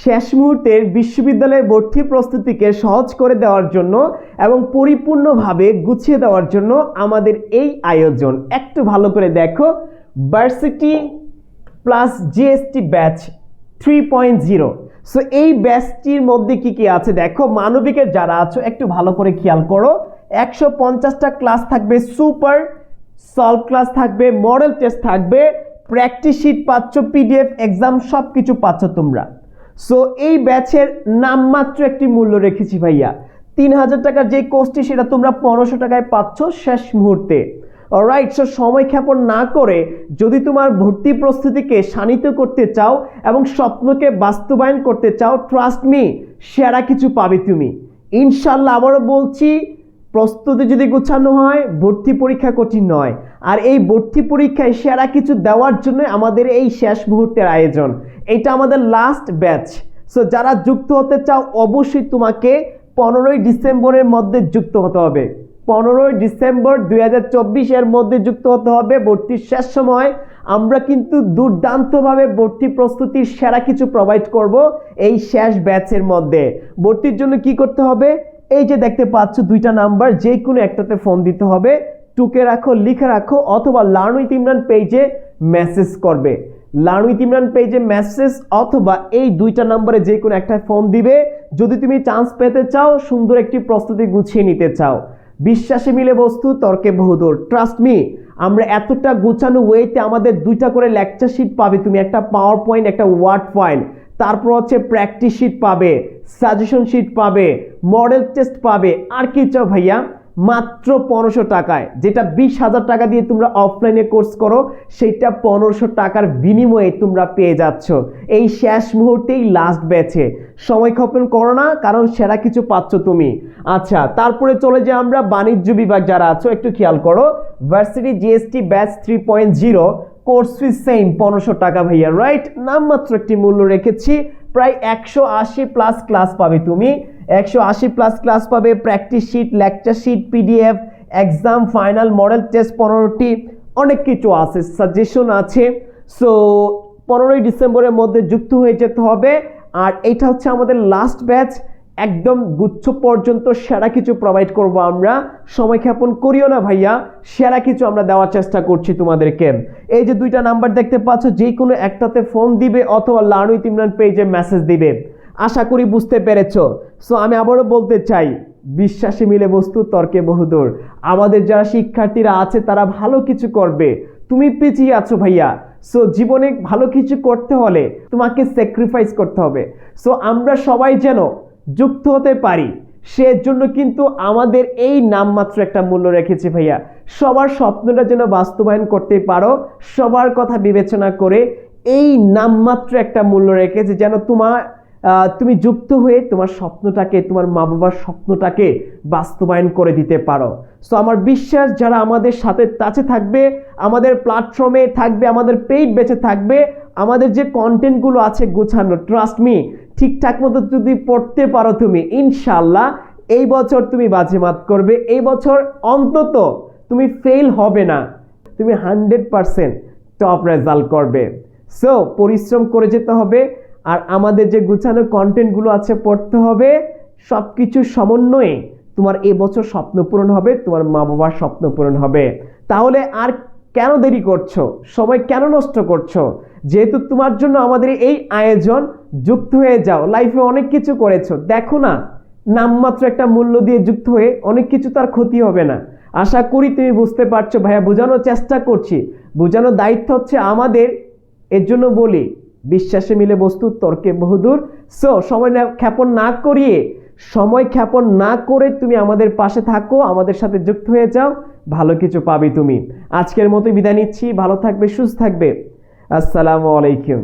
শেষ মুহূর্তের বিশ্ববিদ্যালয়ে ভর্তি প্রস্তুতিকে সহজ করে দেওয়ার জন্য এবং পরিপূর্ণভাবে গুছিয়ে দেওয়ার জন্য আমাদের এই আয়োজন। একটু ভালো করে দেখো, varsity plus GST batch 3.0। So এই ব্যাচটির মধ্যে কি কি আছে দেখো, মানবিকের যারা আছো একটু ভালো করে খেয়াল করো। 150টা ক্লাস থাকবে, সুপার সলভ ক্লাস থাকবে, মডেল টেস্ট থাকবে, প্র্যাকটিস শিট পাচ্ছ, পিডিএফ এক্সাম সব কিছু পাচ্ছ তোমরা। সো এই ব্যাচের নামমাত্র একটি মূল্য রেখেছি ভাইয়া, 3000 টাকার যে কোর্সটি সেটা তোমরা 1500 টাকায় পাচ্ছ শেষ মুহূর্তে। অলরাইট, সো সময় ক্ষেপণ না করে যদি তোমার ভর্তি প্রস্তুতিকে শানিত করতে চাও এবং স্বপ্নকে বাস্তবায়ন করতে চাও, ট্রাস্ট মি, সেরা কিছু পাবে তুমি ইনশাল্লাহ। আবারও বলছি, প্রস্তুতি যদি গোছানো হয়, ভর্তি পরীক্ষা কঠিন নয়। আর এই ভর্তি পরীক্ষায় সেরা কিছু দেওয়ার জন্য আমাদের এই শেষ মুহূর্তের আয়োজন। এটা আমাদের লাস্ট ব্যাচ। সো যারা যুক্ত হতে চাও অবশ্যই তোমাকে 15ই ডিসেম্বরের মধ্যে যুক্ত হতে হবে। 15ই ডিসেম্বর 2024 এর মধ্যে যুক্ত হতে হবে। ভর্তির শেষ সময় আমরা কিন্তু দুর্দান্তভাবে ভর্তি প্রস্তুতির সেরা কিছু প্রোভাইড করব এই শেষ ব্যাচের মধ্যে। ভর্তির জন্য কি করতে হবে, এই যে দেখতে পাচ্ছ দুইটা নাম্বার, যে কোনো একটাতে ফোন দিতে হবে, টুকে রাখো, লিখে রাখো, অথবা লার্ন উইথ ইমরান পেজে মেসেজ করবে। লার্ন উইথ ইমরান পেজে মেসেজ অথবা এই দুইটা নাম্বারে যে কোনো একটা ফোন দিবে যদি তুমি চান্স পেতে চাও, সুন্দর একটি প্রস্তুতি গুছিয়ে নিতে চাও। বিশ্বাসে মিলে বস্তু, তর্কে বহুদূর। ট্রাস্ট মি, আমরা এতটা গোছানো ওয়েতে আমাদের দুইটা করে লেকচার শিট পাবে তুমি, একটা পাওয়ার পয়েন্ট, একটা ওয়ার্ড পয়েন্ট, তারপর হচ্ছে প্র্যাকটিস শিট পাবে, সাজেশন শিট পাবে, মডেল টেস্ট পাবে। আর কি চাও ভাইয়া, মাত্র 1500 টাকায়। যেটা 20,000 টাকা দিয়ে তোমরা অফলাইনে কোর্স করো, সেটা 1500 টাকার বিনিময়ে তোমরা পেয়ে যাচ্ছ এই শেষ মুহূর্তেই লাস্ট ব্যাচে। সময় ক্ষেপণ করো না, কারণ সেরা কিছু পাচ্ছ তুমি। আচ্ছা, তারপরে চলে যাই আমরা বাণিজ্য বিভাগ যারা আছো একটু খেয়াল করো। Varsity GST batch 3.0, course fee same 1500 টাকা ভাইয়া। রাইট, নামমাত্র একটি মূল্য রেখেছি। প্রায় 180 প্লাস ক্লাস পাবে তুমি, 180 প্লাস ক্লাস পাবে, practice sheet, lecture sheet, PDF, exam, final, model test 15টি, অনেক কিছু আছে, সাজেশন আছে। সো 15ই ডিসেম্বরের মধ্যে যুক্ত হয়ে যেতে হবে। আর এটা হচ্ছে আমাদের লাস্ট ব্যাচ, একদম গুচ্ছ পর্যন্ত সেরা কিছু প্রোভাইড করব আমরা। সময় ক্ষেপণ করিও না ভাইয়া, সেরা কিছু আমরা দেওয়ার চেষ্টা করছি তোমাদেরকে। এই যে দুইটা নাম্বার দেখতে পাচ্ছ, যে কোনো একটাতে ফোন দিবে অথবা লার্ন উইথ ইমরান পেজে মেসেজ দিবে। আশা করি বুঝতে পেরেছো। সো আমি আবারও বলতে চাই, বিশ্বাসে মিলে বস্তু, তর্কে বহুদূর। আমাদের যারা শিক্ষার্থীরা আছে তারা ভালো কিছু করবে, তুমি পিছিয়ে আছো ভাইয়া। সো জীবনে ভালো কিছু করতে হলে তোমাকে স্যাক্রিফাইস করতে হবে। সো আমরা সবাই যেন যুক্ত হতে পারি, সেজন্য কিন্তু আমাদের এই নামমাত্র একটা মূল্য রেখেছি ভাইয়া। সবার স্বপ্নটা যেন বাস্তবায়ন করতে পারো, সবার কথা বিবেচনা করে এই নামমাত্র একটা মূল্য রেখেছি, যেন তুমি যুক্ত হয়ে তোমার স্বপ্নটাকে, তোমার মা বাবার স্বপ্নটাকে বাস্তবায়ন করে দিতে পারো। সো আমার বিশ্বাস, যারা আমাদের সাথে টাচে থাকবে, আমাদের প্ল্যাটফর্মে থাকবে, আমাদের পেইড বেচে থাকবে, আমাদের যে কন্টেন্টগুলো আছে গোছানো, ট্রাস্ট মি, ঠিকঠাক মতো যদি পড়তে পারো তুমি, ইনশাল্লাহ এই বছর তুমি বাজিমাত করবে। এই বছর অন্তত তুমি ফেল হবে না, তুমি 100% টপ রেজাল্ট করবে। সো পরিশ্রম করে যেতে হবে, আর আমাদের যে গুছানো কন্টেন্টগুলো আছে পড়তে হবে। সব কিছু সমন্বয়ে তোমার এবছর স্বপ্ন পূরণ হবে, তোমার মা বাবার স্বপ্ন পূরণ হবে। তাহলে আর কেন দেরি করছো, সময় কেন নষ্ট করছো? যেহেতু তোমার জন্য আমাদের এই আয়োজন, যুক্ত হয়ে যাও। লাইফে অনেক কিছু করেছো, দেখো না, নামমাত্র একটা মূল্য দিয়ে যুক্ত হয়ে অনেক কিছু তার ক্ষতি হবে না। আশা করি তুমি বুঝতে পারছো ভাইয়া, বোঝানোর চেষ্টা করছি, বোঝানোর দায়িত্ব হচ্ছে আমাদের। এর জন্য বলি, বিশ্বাসে মিলে বস্তু, তর্কে বহুদূর। সো সময় ক্ষেপণ না করে তুমি আমাদের পাশে থাকো, আমাদের সাথে যুক্ত হয়ে যাও, ভালো কিছু পাবে তুমি। আজকের মতো বিদায় নিচ্ছি, ভালো থাকবে, সুস্থ থাকবে। আসসালামু আলাইকুম।